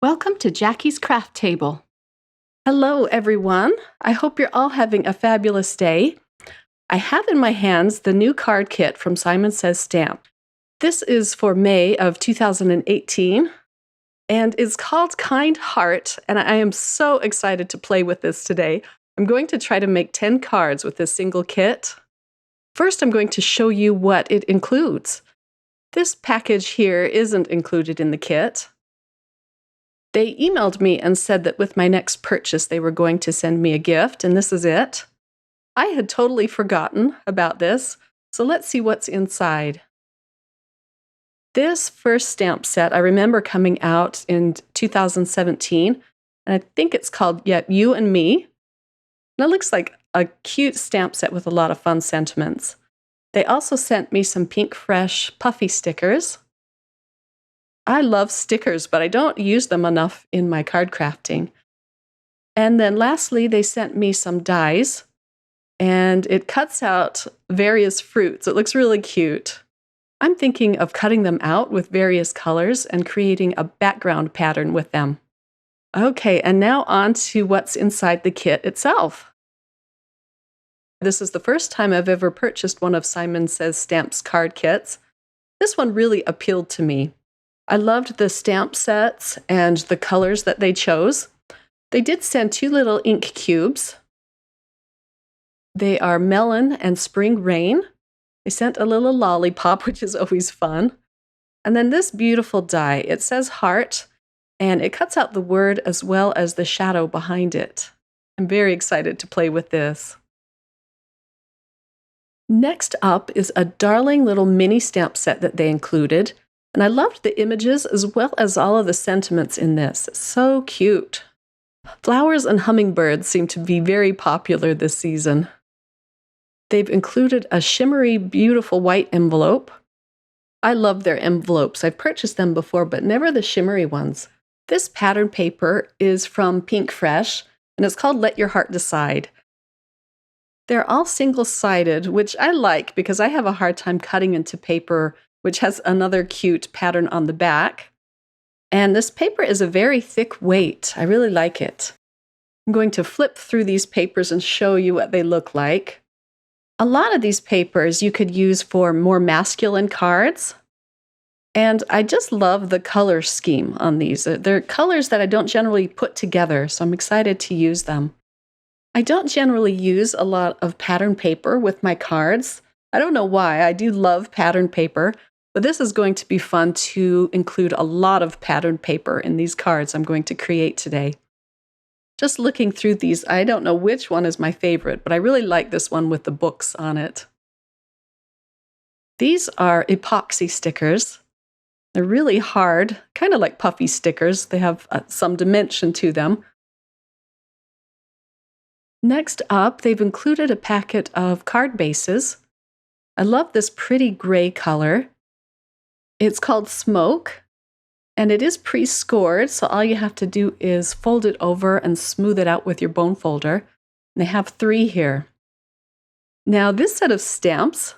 Welcome to Jackie's Craft Table. Hello, everyone. I hope you're all having a fabulous day. I have in my hands the new card kit from Simon Says Stamp. This is for May of 2018 and is called Kind Heart, and I am so excited to play with this today. I'm going to try to make 10 cards with this single kit. First, I'm going to show you what it includes. This package here isn't included in the kit. They emailed me and said that with my next purchase, they were going to send me a gift, and this is it. I had totally forgotten about this, so let's see what's inside. This first stamp set, I remember coming out in 2017, and I think it's called You and Me. And it looks like a cute stamp set with a lot of fun sentiments. They also sent me some Pink Fresh Puffy stickers. I love stickers, but I don't use them enough in my card crafting. And then lastly, they sent me some dies, and it cuts out various fruits. It looks really cute. I'm thinking of cutting them out with various colors and creating a background pattern with them. Okay, and now on to what's inside the kit itself. This is the first time I've ever purchased one of Simon Says Stamp's card kits. This one really appealed to me. I loved the stamp sets and the colors that they chose. They did send 2 little ink cubes. They are Melon and Spring Rain. They sent a little lollipop, which is always fun. And then this beautiful die. It says heart, and it cuts out the word as well as the shadow behind it. I'm very excited to play with this. Next up is a darling little mini stamp set that they included. And I loved the images as well as all of the sentiments in this. It's so cute. Flowers and hummingbirds seem to be very popular this season. They've included a shimmery, beautiful white envelope. I love their envelopes. I've purchased them before, but never the shimmery ones. This pattern paper is from Pink Fresh, and it's called Let Your Heart Decide. They're all single-sided, which I like because I have a hard time cutting into paper which has another cute pattern on the back. And this paper is a very thick weight. I really like it. I'm going to flip through these papers and show you what they look like. A lot of these papers you could use for more masculine cards. And I just love the color scheme on these. They're colors that I don't generally put together, so I'm excited to use them. I don't generally use a lot of pattern paper with my cards. I don't know why. I do love pattern paper. But this is going to be fun to include a lot of patterned paper in these cards I'm going to create today. Just looking through these, I don't know which one is my favorite, but I really like this one with the books on it. These are epoxy stickers. They're really hard, kind of like puffy stickers. They have some dimension to them. Next up, they've included a packet of card bases. I love this pretty gray color. It's called Smoke, and it is pre-scored, so all you have to do is fold it over and smooth it out with your bone folder. And they have 3 here. Now, this set of stamps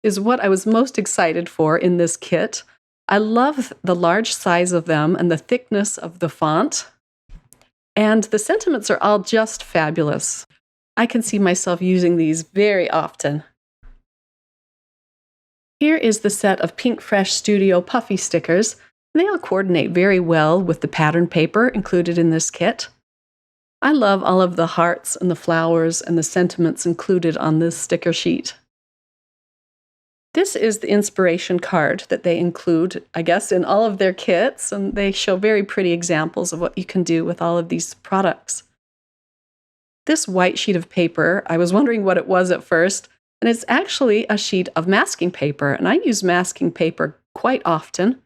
is what I was most excited for in this kit. I love the large size of them and the thickness of the font. And the sentiments are all just fabulous. I can see myself using these very often. Here is the set of Pink Fresh Studio Puffy stickers. They all coordinate very well with the pattern paper included in this kit. I love all of the hearts and the flowers and the sentiments included on this sticker sheet. This is the inspiration card that they include, I guess, in all of their kits, and they show very pretty examples of what you can do with all of these products. This white sheet of paper, I was wondering what it was at first, and it's actually a sheet of masking paper, and I use masking paper quite often,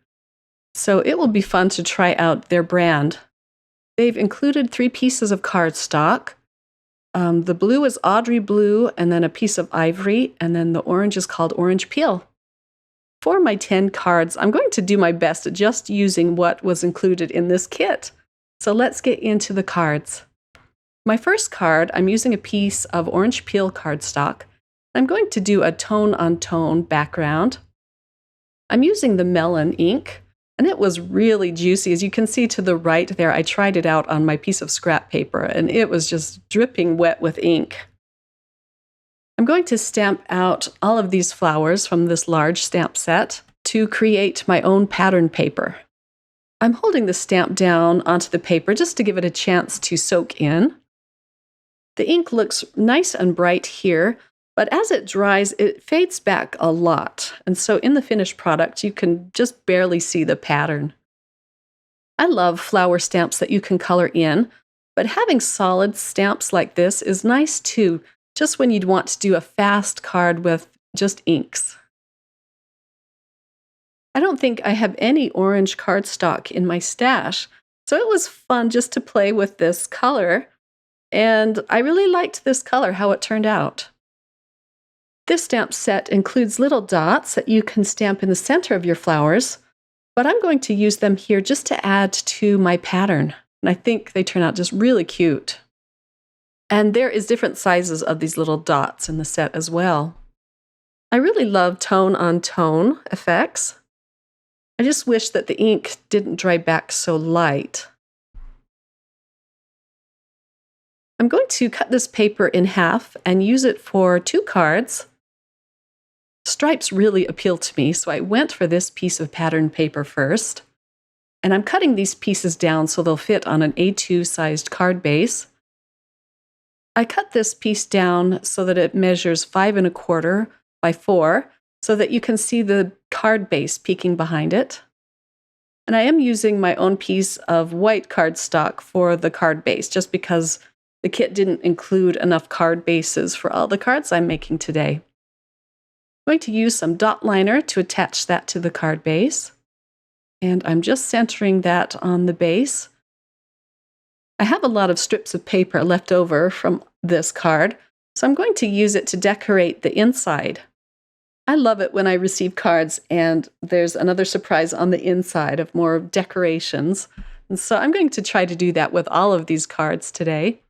so it will be fun to try out their brand. They've included 3 pieces of cardstock. The blue is Audrey blue, and then a piece of ivory, and then the orange is called Orange Peel. For my 10 cards, I'm going to do my best at just using what was included in this kit. So let's get into the cards. My first card, I'm using a piece of Orange Peel cardstock. I'm going to do a tone-on-tone background. I'm using the Melon ink, And it was really juicy. As you can see to the right there, I tried it out on my piece of scrap paper, and it was just dripping wet with ink. I'm going to stamp out all of these flowers from this large stamp set to create my own pattern paper. I'm holding the stamp down onto the paper just to give it a chance to soak in. The ink looks nice and bright here, but as it dries, it fades back a lot. And so in the finished product, you can just barely see the pattern. I love flower stamps that you can color in, but having solid stamps like this is nice too, just when you'd want to do a fast card with just inks. I don't think I have any orange cardstock in my stash, so it was fun just to play with this color, and I really liked this color, how it turned out. This stamp set includes little dots that you can stamp in the center of your flowers, but I'm going to use them here just to add to my pattern, and I think they turn out just really cute. And there is different sizes of these little dots in the set as well. I really love tone-on-tone effects. I just wish that the ink didn't dry back so light. I'm going to cut this paper in half and use it for 2 cards. Stripes really appeal to me, so I went for this piece of pattern paper first. And I'm cutting these pieces down so they'll fit on an A2 sized card base. I cut this piece down so that it measures 5 1/4 by 4, so that you can see the card base peeking behind it. And I am using my own piece of white cardstock for the card base, just because the kit didn't include enough card bases for all the cards I'm making today. I'm going to use some dot liner to attach that to the card base. And I'm just centering that on the base. I have a lot of strips of paper left over from this card, so I'm going to use it to decorate the inside. I love it when I receive cards and there's another surprise on the inside of more decorations. And so I'm going to try to do that with all of these cards today.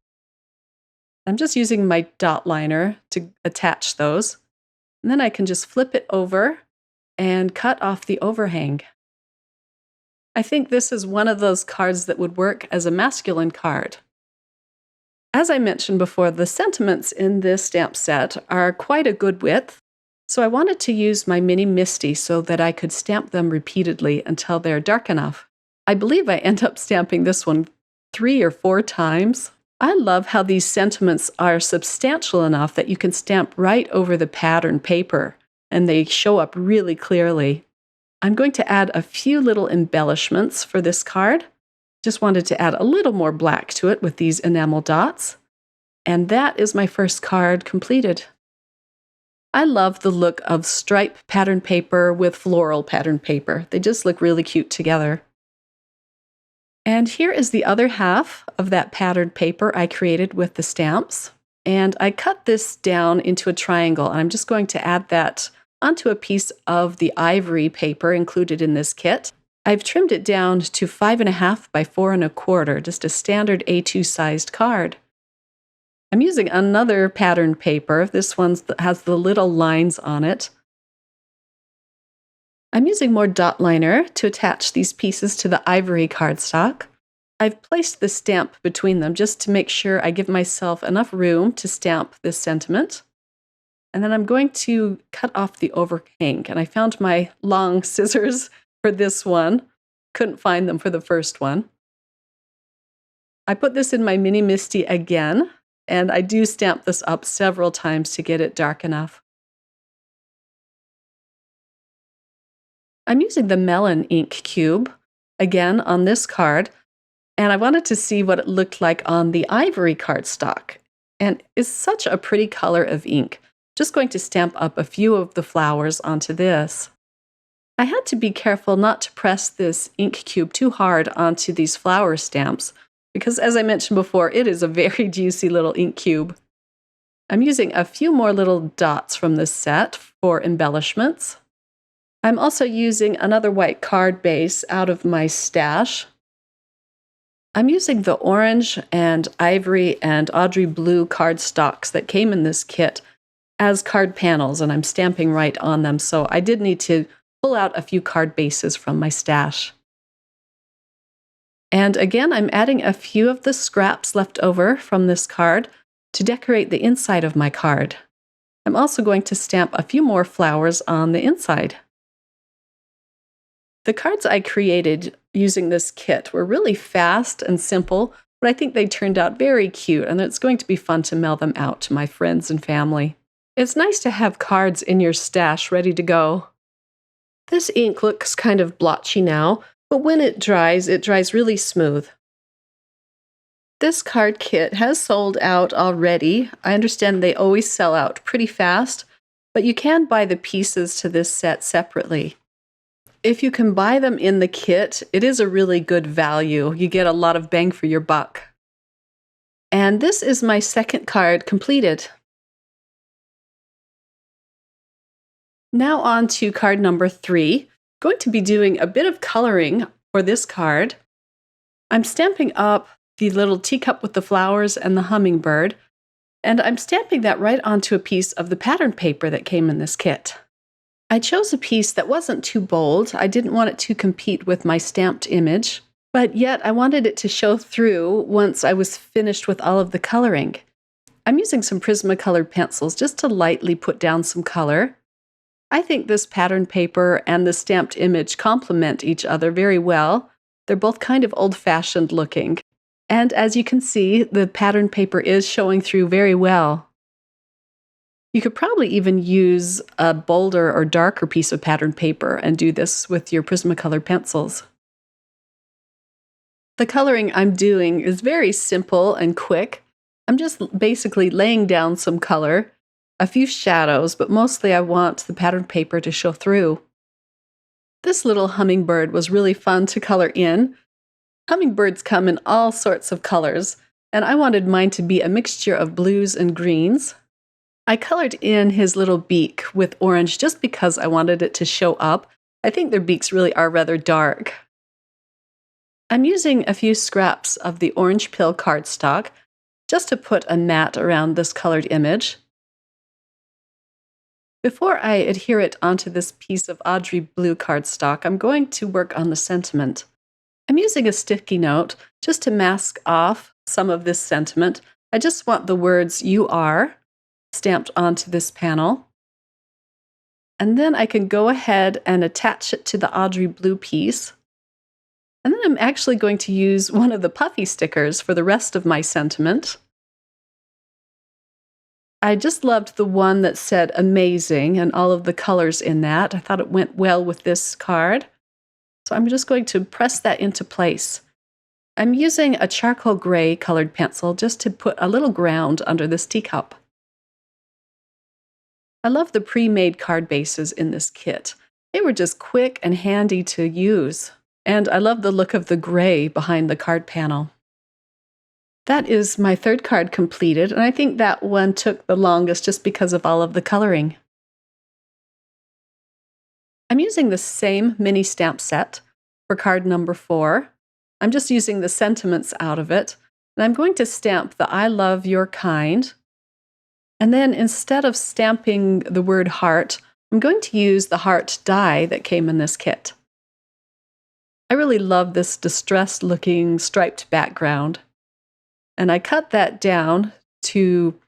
I'm just using my dot liner to attach those. And then I can just flip it over and cut off the overhang. I think this is one of those cards that would work as a masculine card. As I mentioned before, the sentiments in this stamp set are quite a good width, so I wanted to use my mini MISTI so that I could stamp them repeatedly until they're dark enough. I believe I end up stamping this one 3 or 4 times. I love how these sentiments are substantial enough that you can stamp right over the pattern paper, and they show up really clearly. I'm going to add a few little embellishments for this card. Just wanted to add a little more black to it with these enamel dots. And that is my first card completed. I love the look of stripe pattern paper with floral pattern paper. They just look really cute together. And here is the other half of that patterned paper I created with the stamps. And I cut this down into a triangle, and I'm just going to add that onto a piece of the ivory paper included in this kit. I've trimmed it down to 5 1/2 by 4 1/4, just a standard A2 sized card. I'm using another patterned paper. This one has the little lines on it. I'm using more dot liner to attach these pieces to the ivory cardstock. I've placed the stamp between them just to make sure I give myself enough room to stamp this sentiment. And then I'm going to cut off the overhang. And I found my long scissors for this one. Couldn't find them for the first one. I put this in my mini MISTI again, and I do stamp this up several times to get it dark enough. I'm using the melon ink cube again on this card, and I wanted to see what it looked like on the ivory cardstock. And it's such a pretty color of ink. Just going to stamp up a few of the flowers onto this. I had to be careful not to press this ink cube too hard onto these flower stamps, because as I mentioned before, it is a very juicy little ink cube. I'm using a few more little dots from this set for embellishments. I'm also using another white card base out of my stash. I'm using the orange and ivory and Audrey blue cardstocks that came in this kit as card panels, and I'm stamping right on them, so I did need to pull out a few card bases from my stash. And again, I'm adding a few of the scraps left over from this card to decorate the inside of my card. I'm also going to stamp a few more flowers on the inside. The cards I created using this kit were really fast and simple, but I think they turned out very cute, and it's going to be fun to mail them out to my friends and family. It's nice to have cards in your stash ready to go. This ink looks kind of blotchy now, but when it dries really smooth. This card kit has sold out already. I understand they always sell out pretty fast, but you can buy the pieces to this set separately. If you can buy them in the kit, it is a really good value. You get a lot of bang for your buck. And this is my second card completed. Now on to card number 3. I'm going to be doing a bit of coloring for this card. I'm stamping up the little teacup with the flowers and the hummingbird, and I'm stamping that right onto a piece of the pattern paper that came in this kit. I chose a piece that wasn't too bold. I didn't want it to compete with my stamped image, but yet I wanted it to show through once I was finished with all of the coloring. I'm using some Prismacolor pencils just to lightly put down some color. I think this pattern paper and the stamped image complement each other very well. They're both kind of old-fashioned looking. And as you can see, the pattern paper is showing through very well. You could probably even use a bolder or darker piece of pattern paper and do this with your Prismacolor pencils. The coloring I'm doing is very simple and quick. I'm just basically laying down some color, a few shadows, but mostly I want the pattern paper to show through. This little hummingbird was really fun to color in. Hummingbirds come in all sorts of colors, and I wanted mine to be a mixture of blues and greens. I colored in his little beak with orange just because I wanted it to show up. I think their beaks really are rather dark. I'm using a few scraps of the orange pill cardstock just to put a mat around this colored image. Before I adhere it onto this piece of Audrey blue cardstock, I'm going to work on the sentiment. I'm using a sticky note just to mask off some of this sentiment. I just want the words "you are" stamped onto this panel. And then I can go ahead and attach it to the Audrey blue piece. And then I'm actually going to use one of the Puffy stickers for the rest of my sentiment. I just loved the one that said "amazing" and all of the colors in that. I thought it went well with this card. So I'm just going to press that into place. I'm using a charcoal gray colored pencil just to put a little ground under this teacup. I love the pre-made card bases in this kit. They were just quick and handy to use. And I love the look of the gray behind the card panel. That is my third card completed, and I think that one took the longest just because of all of the coloring. I'm using the same mini stamp set for card number 4. I'm just using the sentiments out of it, and I'm going to stamp the "I love your kind." And then instead of stamping the word "heart," I'm going to use the heart die that came in this kit. I really love this distressed-looking striped background. And I cut that down to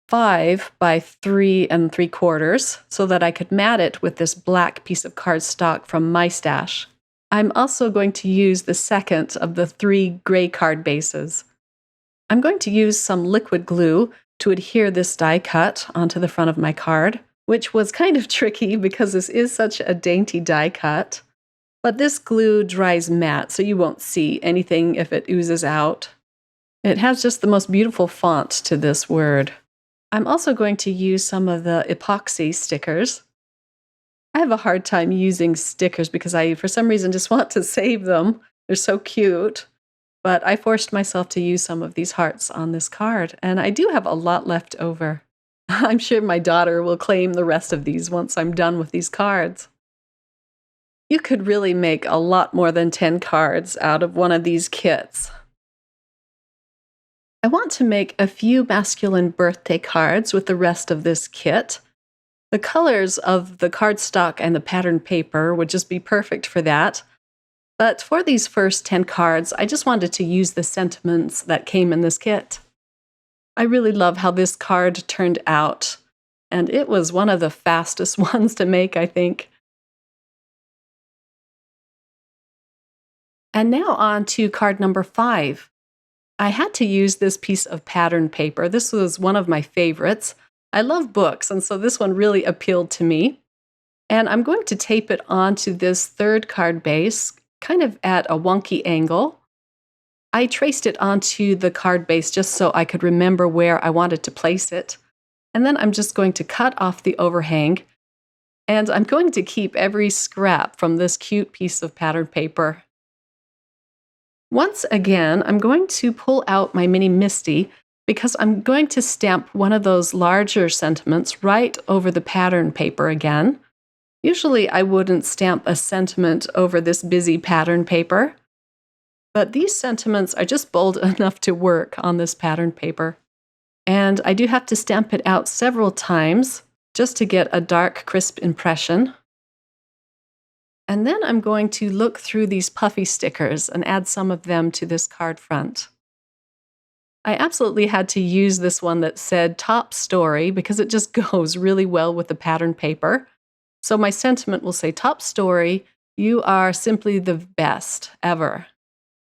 5 by 3 3/4 so that I could mat it with this black piece of cardstock from my stash. I'm also going to use the second of the 3 gray card bases. I'm going to use some liquid glue to adhere this die cut onto the front of my card, which was kind of tricky because this is such a dainty die cut. But this glue dries matte, so you won't see anything if it oozes out. It has just the most beautiful font to this word. I'm also going to use some of the Epoxy stickers. I have a hard time using stickers because I, for some reason, just want to save them. They're so cute. But I forced myself to use some of these hearts on this card, and I do have a lot left over. I'm sure my daughter will claim the rest of these once I'm done with these cards. You could really make a lot more than 10 cards out of one of these kits. I want to make a few masculine birthday cards with the rest of this kit. The colors of the cardstock and the pattern paper would just be perfect for that. But for these first 10 cards, I just wanted to use the sentiments that came in this kit. I really love how this card turned out, and it was one of the fastest ones to make, I think. And now on to card number 5. I had to use this piece of pattern paper. This was one of my favorites. I love books, and so this one really appealed to me. And I'm going to tape it onto this third card base, kind of at a wonky angle. I traced it onto the card base just so I could remember where I wanted to place it. And then I'm just going to cut off the overhang. And I'm going to keep every scrap from this cute piece of pattern paper. Once again, I'm going to pull out my mini Misty because I'm going to stamp one of those larger sentiments right over the pattern paper again. Usually I wouldn't stamp a sentiment over this busy pattern paper, but these sentiments are just bold enough to work on this pattern paper. And I do have to stamp it out several times just to get a dark, crisp impression. And then I'm going to look through these Puffy stickers and add some of them to this card front. I absolutely had to use this one that said top story because it just goes really well with the pattern paper. So my sentiment will say, top story, you are simply the best ever.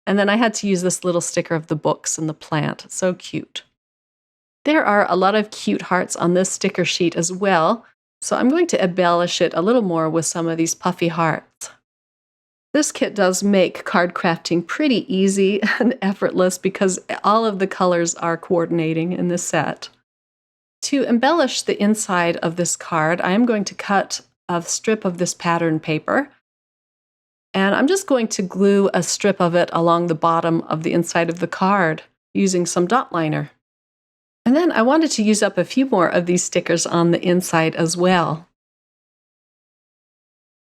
And then I had to use this little sticker of the books and the plant. So cute. There are a lot of cute hearts on this sticker sheet as well. So I'm going to embellish it a little more with some of these puffy hearts. This kit does make card crafting pretty easy and effortless because all of the colors are coordinating in this set. To embellish the inside of this card, I am going to cut a strip of this pattern paper. And I'm just going to glue a strip of it along the bottom of the inside of the card using some dot liner. And then I wanted to use up a few more of these stickers on the inside as well.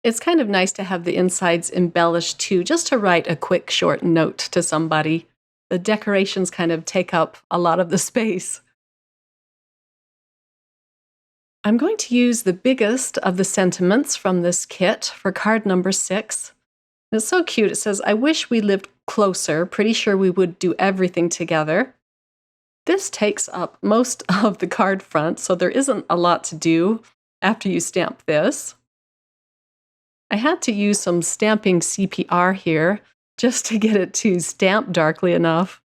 It's kind of nice to have the insides embellished too, just to write a quick short note to somebody. The decorations kind of take up a lot of the space. I'm going to use the biggest of the sentiments from this kit for card number 6. It's so cute. It says, I wish we lived closer. Pretty sure we would do everything together. This takes up most of the card front, so there isn't a lot to do after you stamp this. I had to use some stamping CPR here just to get it to stamp darkly enough.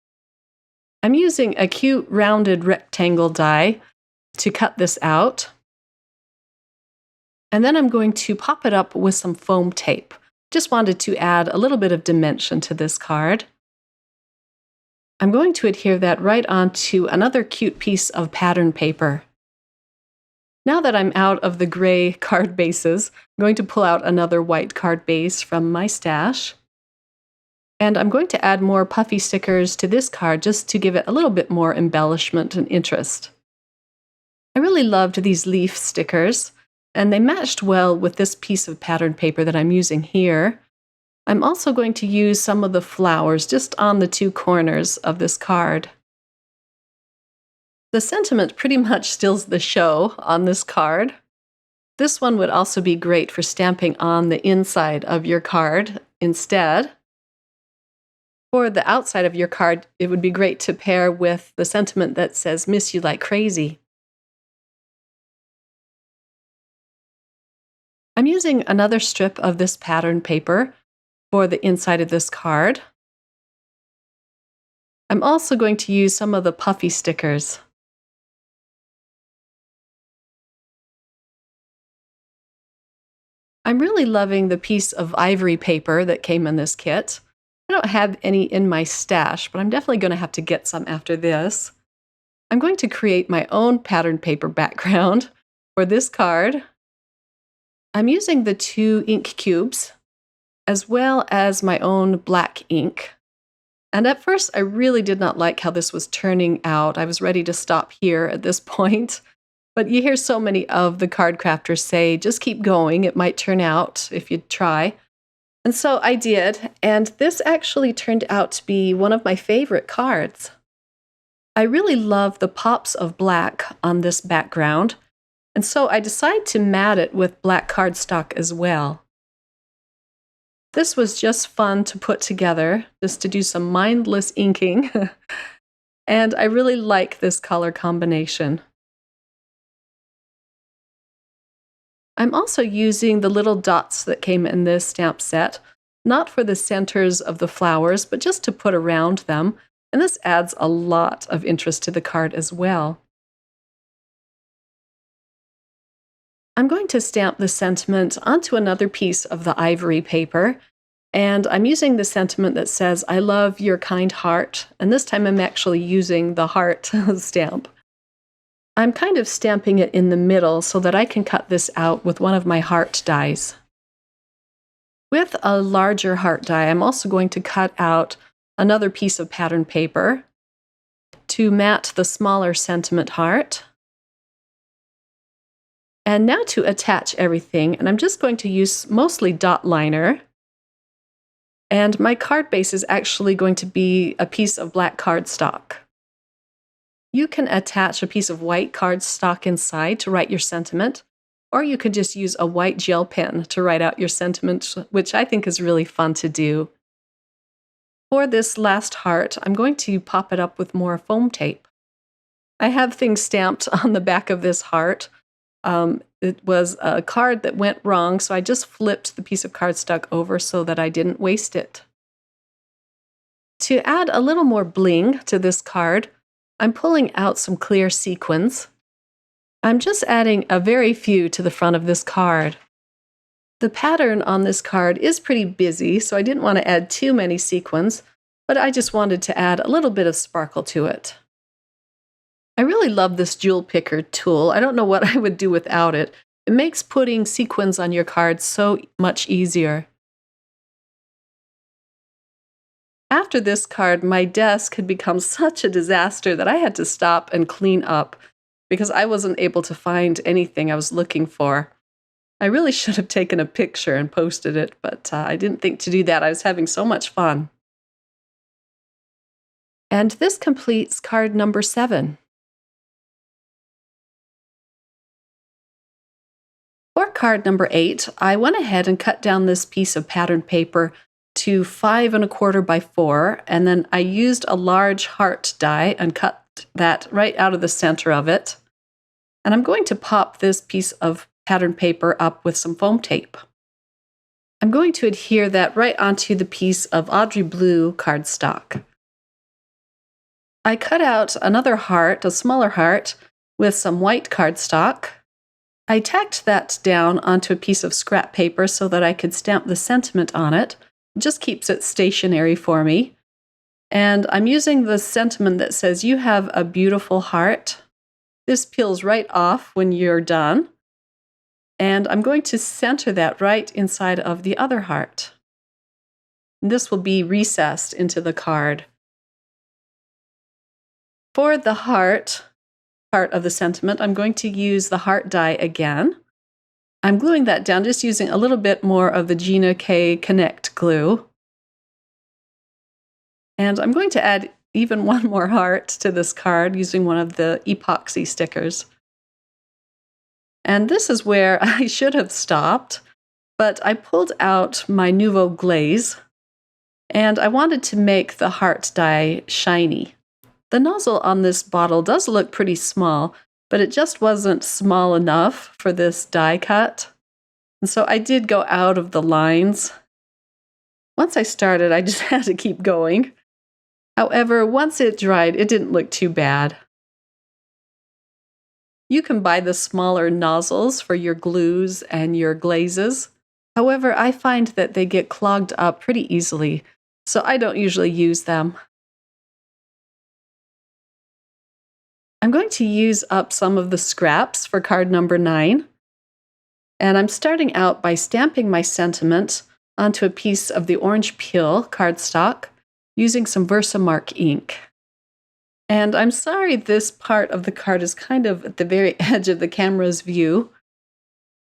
I'm using a cute rounded rectangle die to cut this out. And then I'm going to pop it up with some foam tape. Just wanted to add a little bit of dimension to this card. I'm going to adhere that right onto another cute piece of pattern paper. Now that I'm out of the gray card bases, I'm going to pull out another white card base from my stash. And I'm going to add more puffy stickers to this card just to give it a little bit more embellishment and interest. I really loved these leaf stickers, and they matched well with this piece of pattern paper that I'm using here. I'm also going to use some of the flowers just on the 2 corners of this card. The sentiment pretty much steals the show on this card. This one would also be great for stamping on the inside of your card instead. For the outside of your card, it would be great to pair with the sentiment that says, miss you like crazy. I'm using another strip of this pattern paper for the inside of this card. I'm also going to use some of the puffy stickers. I'm really loving the piece of ivory paper that came in this kit. I don't have any in my stash, but I'm definitely going to have to get some after this. I'm going to create my own pattern paper background for this card. I'm using the 2 ink cubes, as well as my own black ink. And at first, I really did not like how this was turning out. I was ready to stop here at this point. But you hear so many of the card crafters say, just keep going. It might turn out if you try. And so I did. And this actually turned out to be one of my favorite cards. I really love the pops of black on this background. And so I decided to mat it with black cardstock as well. This was just fun to put together, just to do some mindless inking. And I really like this color combination. I'm also using the little dots that came in this stamp set, not for the centers of the flowers, but just to put around them. And this adds a lot of interest to the card as well. I'm going to stamp the sentiment onto another piece of the ivory paper. And I'm using the sentiment that says, "I love your kind heart." And this time I'm actually using the heart stamp. I'm kind of stamping it in the middle so that I can cut this out with one of my heart dies. With a larger heart die, I'm also going to cut out another piece of pattern paper to mat the smaller sentiment heart. And now to attach everything, and I'm just going to use mostly dot liner. And my card base is actually going to be a piece of black cardstock. You can attach a piece of white cardstock inside to write your sentiment, or you could just use a white gel pen to write out your sentiment, which I think is really fun to do. For this last heart, I'm going to pop it up with more foam tape. I have things stamped on the back of this heart. It was a card that went wrong, so I just flipped the piece of cardstock over so that I didn't waste it. To add a little more bling to this card, I'm pulling out some clear sequins. I'm just adding a very few to the front of this card. The pattern on this card is pretty busy, so I didn't want to add too many sequins, but I just wanted to add a little bit of sparkle to it. I really love this jewel picker tool. I don't know what I would do without it. It makes putting sequins on your cards so much easier. After this card, my desk had become such a disaster that I had to stop and clean up because I wasn't able to find anything I was looking for. I really should have taken a picture and posted it, but I didn't think to do that. I was having so much fun. And this completes card number 7. For card number 8, I went ahead and cut down this piece of pattern paper to 5 1/4 by 4, and then I used a large heart die and cut that right out of the center of it. And I'm going to pop this piece of pattern paper up with some foam tape. I'm going to adhere that right onto the piece of Audrey Blue cardstock. I cut out another heart, a smaller heart, with some white cardstock. I tacked that down onto a piece of scrap paper so that I could stamp the sentiment on it. It just keeps it stationary for me. And I'm using the sentiment that says, "You have a beautiful heart." This peels right off when you're done. And I'm going to center that right inside of the other heart. And this will be recessed into the card. For the heart part of the sentiment, I'm going to use the heart die again. I'm gluing that down, just using a little bit more of the Gina K Connect glue. And I'm going to add even one more heart to this card using one of the Epoxy stickers. And this is where I should have stopped, but I pulled out my Nouveau Glaze, and I wanted to make the heart die shiny. The nozzle on this bottle does look pretty small, but it just wasn't small enough for this die cut. And so I did go out of the lines. Once I started, I just had to keep going. However, once it dried, it didn't look too bad. You can buy the smaller nozzles for your glues and your glazes. However, I find that they get clogged up pretty easily, so I don't usually use them. I'm going to use up some of the scraps for card number 9. And I'm starting out by stamping my sentiment onto a piece of the orange peel cardstock using some Versamark ink. And I'm sorry this part of the card is kind of at the very edge of the camera's view,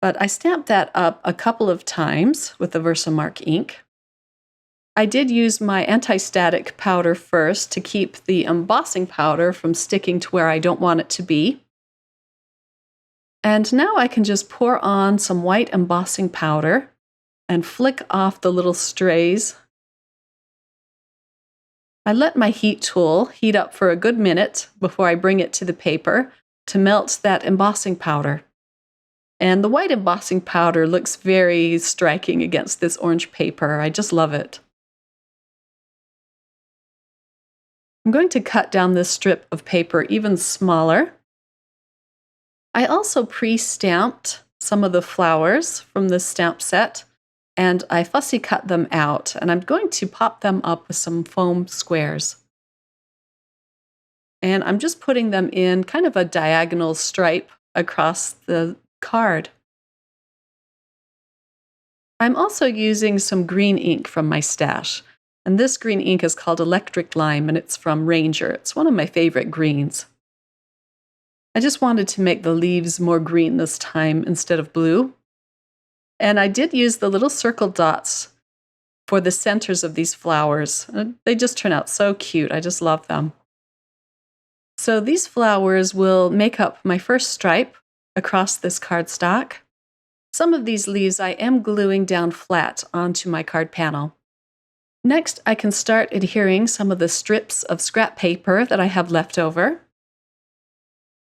but I stamped that up a couple of times with the Versamark ink. I did use my anti-static powder first to keep the embossing powder from sticking to where I don't want it to be. And now I can just pour on some white embossing powder and flick off the little strays. I let my heat tool heat up for a good minute before I bring it to the paper to melt that embossing powder. And the white embossing powder looks very striking against this orange paper. I just love it. I'm going to cut down this strip of paper even smaller. I also pre-stamped some of the flowers from this stamp set, and I fussy cut them out, and I'm going to pop them up with some foam squares. And I'm just putting them in kind of a diagonal stripe across the card. I'm also using some green ink from my stash. And this green ink is called Electric Lime, and it's from Ranger. It's one of my favorite greens. I just wanted to make the leaves more green this time instead of blue. And I did use the little circle dots for the centers of these flowers. They just turn out so cute. I just love them. So these flowers will make up my first stripe across this cardstock. Some of these leaves I am gluing down flat onto my card panel. Next, I can start adhering some of the strips of scrap paper that I have left over.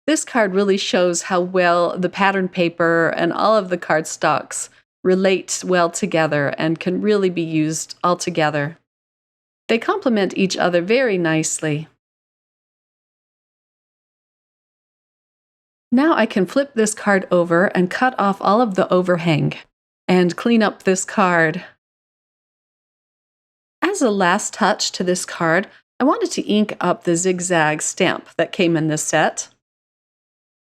This card really shows how well the pattern paper and all of the cardstocks relate well together and can really be used all together. They complement each other very nicely. Now I can flip this card over and cut off all of the overhang and clean up this card. As a last touch to this card, I wanted to ink up the Zig Zag stamp that came in this set.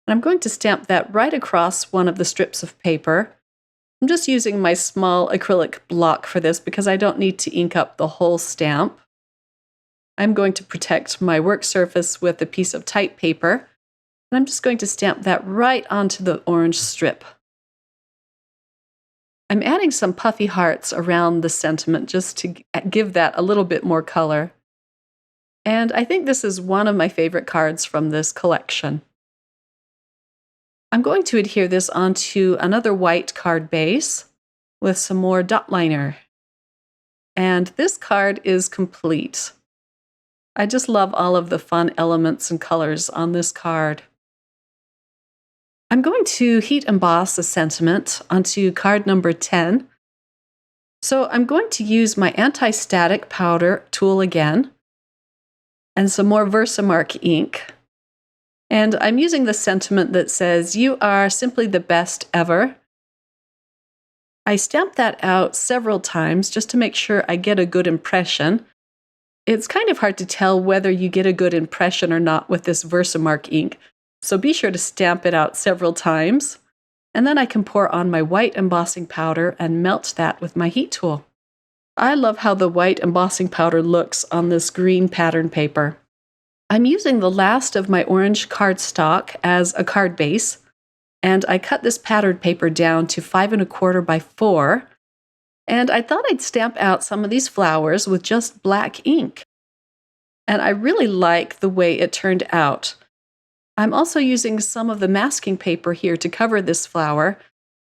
And I'm going to stamp that right across one of the strips of paper. I'm just using my small acrylic block for this because I don't need to ink up the whole stamp. I'm going to protect my work surface with a piece of type paper, and I'm just going to stamp that right onto the orange strip. I'm adding some puffy hearts around the sentiment just to give that a little bit more color. And I think this is one of my favorite cards from this collection. I'm going to adhere this onto another white card base with some more dot liner. And this card is complete. I just love all of the fun elements and colors on this card. I'm going to heat emboss the sentiment onto card number 10. So I'm going to use my anti-static powder tool again and some more Versamark ink. And I'm using the sentiment that says, "You are simply the best ever." I stamp that out several times just to make sure I get a good impression. It's kind of hard to tell whether you get a good impression or not with this Versamark ink. So be sure to stamp it out several times. And then I can pour on my white embossing powder and melt that with my heat tool. I love how the white embossing powder looks on this green pattern paper. I'm using the last of my orange cardstock as a card base, and I cut this pattern paper down to 5 1/4 by 4, and I thought I'd stamp out some of these flowers with just black ink. And I really like the way it turned out. I'm also using some of the masking paper here to cover this flower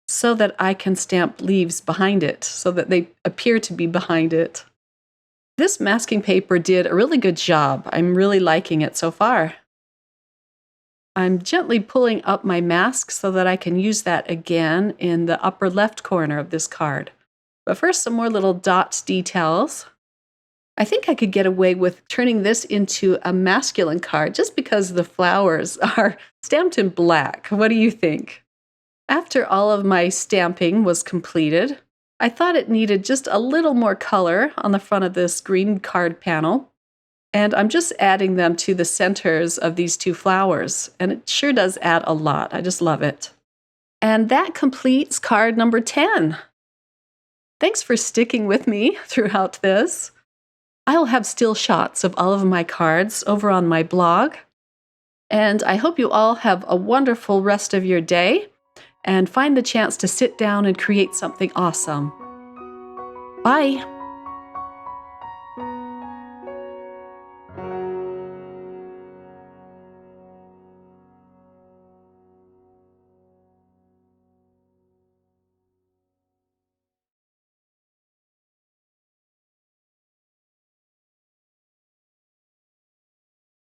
so that I can stamp leaves behind it, so that they appear to be behind it. This masking paper did a really good job. I'm really liking it so far. I'm gently pulling up my mask so that I can use that again in the upper left corner of this card. But first, some more little dot details. I think I could get away with turning this into a masculine card just because the flowers are stamped in black. What do you think? After all of my stamping was completed, I thought it needed just a little more color on the front of this green card panel. And I'm just adding them to the centers of these two flowers. And it sure does add a lot. I just love it. And that completes card number 10. Thanks for sticking with me throughout this. I'll have still shots of all of my cards over on my blog. And I hope you all have a wonderful rest of your day and find the chance to sit down and create something awesome. Bye!